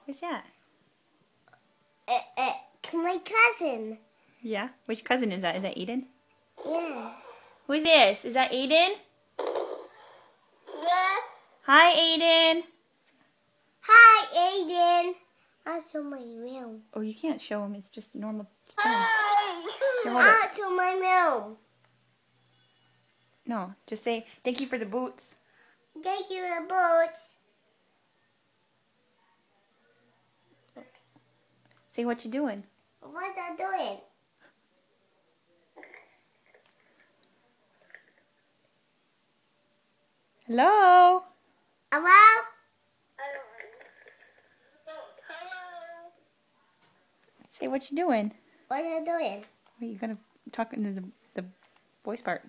What's that? My cousin. Yeah? Which cousin is that? Is that Aiden? Yeah. Who's this? Is that Aiden? Yeah. Hi, Aiden. Hi, Aiden. I'll show my room. Oh, you can't show him. It's just normal. Hi. Here, hold it. I'll show my room. No, just say, thank you for the boots. Thank you, the boots. Say what you doing. What are you doing? Hello? Hello? Say what you doing. What are you doing? Wait, you gotta talk into the voice part.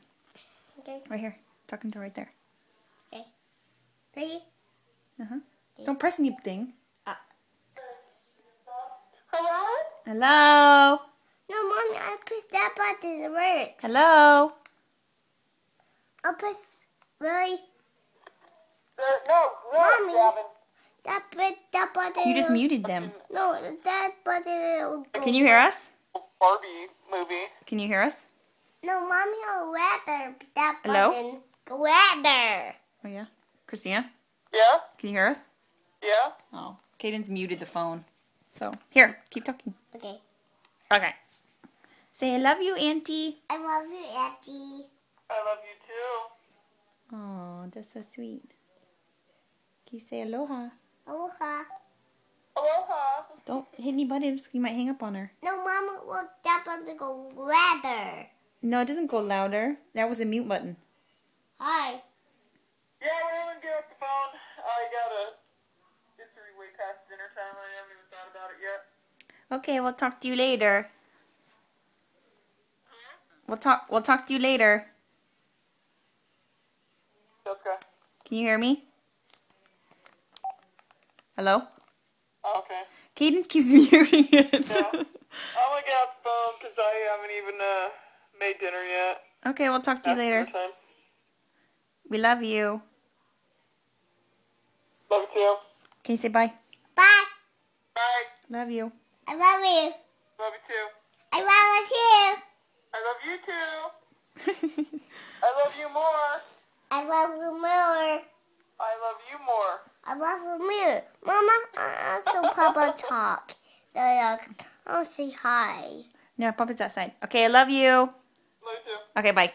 Okay. Right here. Talking to right there. Okay. Ready? Uh-huh. Don't press anything. Hello? Hello? No, Mommy, I pushed that button. It works. Hello? I'll push. Really? No, Mommy. Gavin. That button. You just muted them. No, that button will go. Can you hear us? Barbie movie. Can you hear us? No, Mommy, I'll weather that Hello? button. Go weather. Oh, yeah? Christina? Yeah? Can you hear us? Yeah? Oh, Caden's muted the phone. So, here, keep talking. Okay. Okay. Say, I love you, Auntie. I love you, Auntie. I love you too. Oh, that's so sweet. Can you say aloha? Aloha. Aloha. Don't hit any buttons. You might hang up on her. No, Mama, will that button go weather? No, it doesn't go louder. That was a mute button. Hi. Yeah, we're gonna get off the phone. It's already way past dinner time. I haven't even thought about it yet. Okay, we'll talk to you later. We'll talk to you later. Okay. Can you hear me? Hello? Oh, okay. Cadence keeps muting it. Yeah. I'm gonna get off the phone because I haven't even made dinner yet. Okay, we'll talk to you Past later. dinner time. We love you. Love you too. Can you say bye? Bye. Bye. Love you. I love you. Love you too. I love you. I love you too. I love you more. I love you more. I love you more. I love you more. Mama, I also Papa talk. I'll say hi. No, Papa's outside. Okay, I love you. Love you too. Okay, bye.